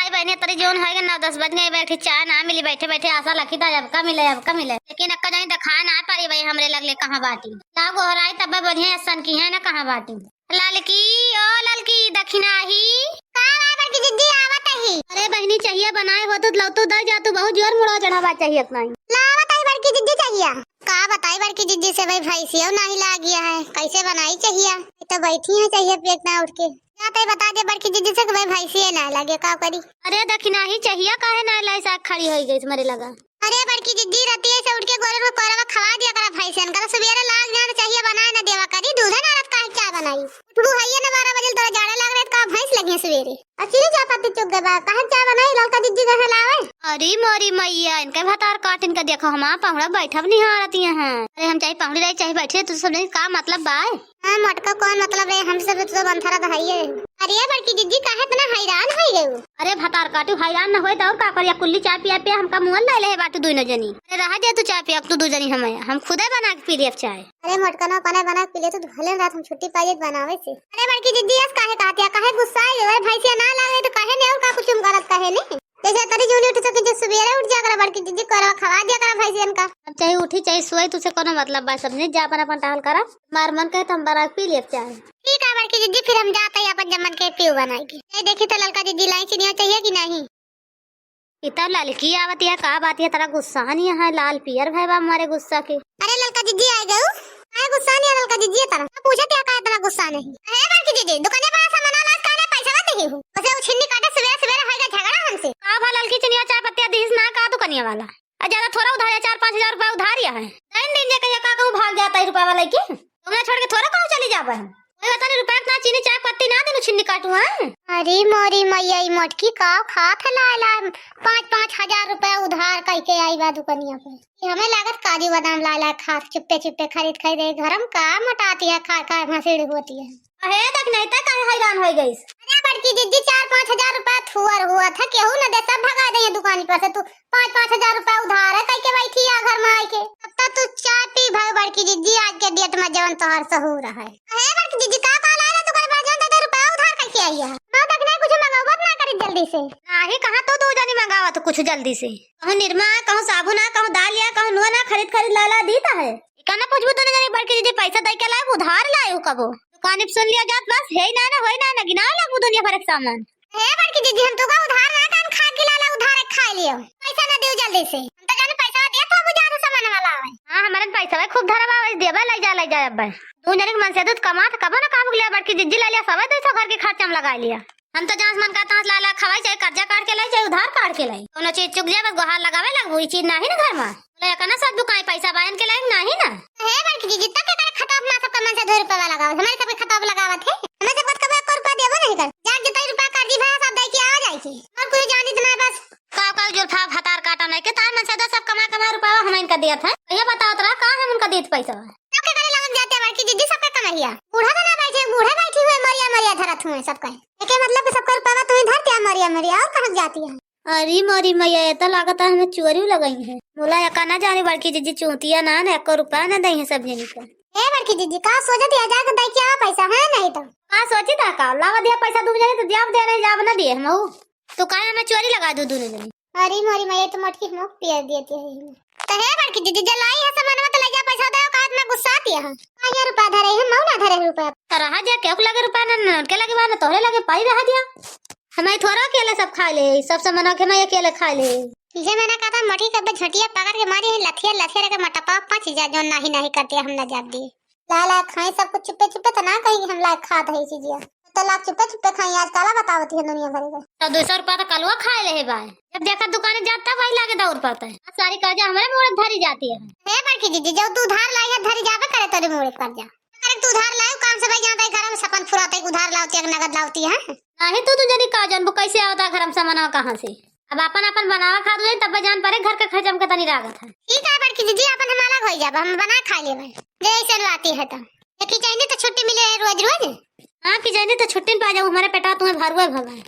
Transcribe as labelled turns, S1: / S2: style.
S1: भाई बहने तरी जोन होएगा 9-10 बज गए, बैठे चाय ना मिली, बैठे बैठे आशा लखी था अब का मिले लेकिन अक्का जानी दिखा ना पारी भाई हमरे लगले कहाँ बाटी लागो हराई तब बढ़िया सन की है ना कहाँ बाटी। ललकी ओ ललकी दक्षिणा ही का बाबर की जिद्दी आवत ही। अरे बहनी चाहिए बनाए हो तो लौतो दर जा तू बहुत जोर मुड़ा चढ़ावा चाहिए इतना ही लावत आई बड़की जिद्दी चाहिए का बताई बड़की जिद्दी से भाई भैंसियों नहीं ला गया है कैसे बनाई चाहिए तो बैठी है चाहिए पेट ना उठ के जाते बता दे बड़की जिद्दी से भाई भैंसिए ना लगे का करी। अरे दक्षिणा ही चाहिए काहे ना लाई साग खड़ी हो गई तुम्हारे लगा। अरे बड़की जिद्दी रहती है से उठ के गोरे में कोरवा खवा दिया करा भैंसियन का सवेरे लाग जाना चाहिए बनाए ना देवा करी दूध है ना रात का क्या बनाई उठबू है ना 12 बजे तोरा जाड़ा लग रहा का भैंस लगी है सवेरे अच्छी जा पाती चुग गए काहे क्या बनाई लड़का जिद्दी कहे लावे। अरे मोरी मैया इनके भतार काट इनका देखो हम पहुड़ा बैठा नहीं हारती हैं। अरे हम चाहे पहुड़ी रहे चाहे बैठे तो सब का मतलब बाय हां मटका कौन मतलब है हम सब तो बंथरा दहाइए। अरे बड़की जिद्दी काहे इतना हैरान हो गई। अरे भतार काटू हैरान न होए तो और का करिया कुल्ली चाय पिया पे हमका मुंह ले ले बाटू दुनो जनी। अरे रहा दे तू चाय पिया तू दो जनी हम खुदे बना के पी ले चाय। अरे मटका ना पानी बना के पी ले तो भले रात हम छुट्टी पाई बनावे से। अरे बड़की जिद्दी आज काहे कहतिया काहे गुस्सा है भैंसिया ना लावे तो काहे ने और का कुछ गलत काहे ने जैसे तरी जोनी उठ सके जो सवेरे उठ जा कर बड़की जिद्दी करवा खवा दिया कर भैंसियन का चाहे उठी चाहे सोए तुझे कोनो मतलब बा समझे जा अपन टहल करा मार मन कहे तो हम बना पी ले चाय। ठीक है बड़की जिद्दी फिर हम जाते हैं अपन जमन के पीऊ बनाएगी। ये देखी तो ललका जिद्दी लाई चिनिया चाहिए कि नहीं इतना ललकी आवत है का बात है तेरा गुस्सा नहीं है लाल पियर भाई बा हमारे गुस्सा के। अरे ललका जिद्दी आ गयो काहे गुस्सा नहीं है ललका जिद्दी तेरा पूछे क्या काहे तेरा गुस्सा नहीं। अरे बड़की जिद्दी दुकाने पर सामान ला काहे पैसा देती हूं उसे वो छिन्नी काटे सवेरे सवेरे होएगा झगड़ा हमसे का भा ललकी चिनिया चाय पत्तियां दीस ना का दुकानिया वाला ज्यादा थोड़ा उधार 4-5 हजार रुपया उधारिया है दिन जे कहिया का भाग जाता है रुपया वाला की तुमने छोड़ के थोड़ा कहां चली जाबा है ओए बता रुपया इतना चीनी चाय पत्ती ना देनु छिन्नी काटू है। अरे मोरी मैया ई मोटकी का खात है ला 5-5 हजार रुपया उधार कह के आई बा दुकानिया पे हमें लागत काजू बादाम ला खा चुप्पे खरीद घरम का मटाती है खा भसड़ी होती है। अहे तक नहीं तक हैरान हो गई। अरे बड़की जिद्दी 4-5 हजार रुपया थुअर हुआ था केहू न दे सब भगा दे दुकान पर से तू 5-5 हजार रुपया उधार है कह के बैठी है घर में आई के अब तक तू चाय पी भाई बड़की जिद्दी आज के डेट में जवन तोहर सहूर है। अहे बड़की जिद्दी का काला है दुकान पर जान दे रुपया उधार कह के आई है ना तक नहीं कुछ मंगावत ना करी जल्दी से नहीं कहां तो दो जानी मंगावत कुछ जल्दी से कहूं निरमा कहूं साबुन कहूं दाल या कहूं नून खरीद ला देता है कहना पूछबू तो नहीं बड़की जिद्दी पैसा दे के लाए उधार लाए कबो दुकान पे सुन लिया जात बस है ना गिना लागू दुनिया भर के सामान है बड़की जिद्दी हम तो का उधार ना कान खा के लाला उधार खा लियो पैसा ना दियो जल्दी से हम तो जाने पैसा दिया था बुझा दे सामान वाला है। हां हमारे पैसा खूब धरवा देबा ले जा अब तू जने के मन से दूध कमा त कबो ना काम लिया बड़की जिद्दी ला लिया सब 200 घर के खर्चा में लगा लिया हम तो जहां मन का तहां लाला खवाई चाहे कर्जा काट के लाई चाहे उधार काट के लाई कोनो चीज चुक जाए बस गोहार लगावे लगबो ई चीज नहीं ना घर में ले कना सब दुकान पैसा बायन के लायक नहीं ना है बड़की जिद्दी तक के खताब ना सब मन से 2 रुपया लगाओ हमारे सब खताब लगावत है हमें सब कब 1 रुपया देबो नहीं कर जा जितना रुपया कर दी भाई सब दे के आ जाई छी और कोई जानी तो नहीं बस का जुल्फा भतार काटा नहीं के तार मन से सब कमा रुपया हम इनका दिया था ये बताओ तोरा का हम उनका देत पैसा सब के करे लगन जाते बड़की जिद्दी सब का कमाइया बूढ़ा तो ना बैठे बूढ़े बैठी हुए मरिया धरत हुए सब का के मतलब सब का रुपया तुम्हें धरते मरिया और कहां जाती है। अरे मोरी मैया ये तो लागत है हमें चोरी लगाई है मोला का ना जाने बड़की जिद्दी चूतिया ना 1 रुपया ना दई है सब जनी का ए बड़की जिद्दी का सोचत है जा के दई क्या पैसा है नहीं तो का सोची था का लावा दिया पैसा दूब जाने तो जब दे नहीं जाब ना दिए हम तो काहे हमें चोरी लगा दो दोनों जनी। अरे मोरी मैया तो मटकी मुंह पिया देती है तो है बड़की जिद्दी जलाई है सामान में तो ले जा पैसा दे का में गुस्सा आती है 5 रुपया धरे है मौना धरे रुपया रहा जा के लगे रुपया ना के लगे ना तोरे लगे पाई रहा दिया हमें थोड़ा अकेले सब खा ले सब सामान के मैं अकेले खा ले जे मैंने कहा था मठी कब झटिया पकड़ के मारी है लथिया के मटपा 5 जा जो नहीं करती हम ना जाब दी लाला खाए सब कुछ चुप्पे तो ना कहीं हम लायक खात है चीजिया तो लाख चुप्पे खाई आज काला बतावत है दुनिया भर का तो 200 रुपया तो कलवा खाए ले भाई जब देखा दुकान जाता भाई लागे दौड़ पाता है सारी कर्जा हमारे मुंह धरी जाती है बड़की जिद्दी जब तू उधार लाई है धरी जाबे करे तेरे मुंह कर्जा अरे तू उधार लाओ काम से भाई जाता है घर में सपन फुराते उधार लाती है नगद लाती है नहीं तो जनी का जानबो कैसे आवता घर में सामान कहां से अब अपन बनावा खा दे तब जान पड़े घर के खर्चा में कितनी लागत है। ठीक है बड़की जिद्दी अपन हम अलग हो जाब हम बना खा लेबे जैसे आती है तो की चाहिए तो छुट्टी मिले रोज हां की चाहिए तो छुट्टी पा जाओ हमारे पेटा तुम्हें भरवा भगवान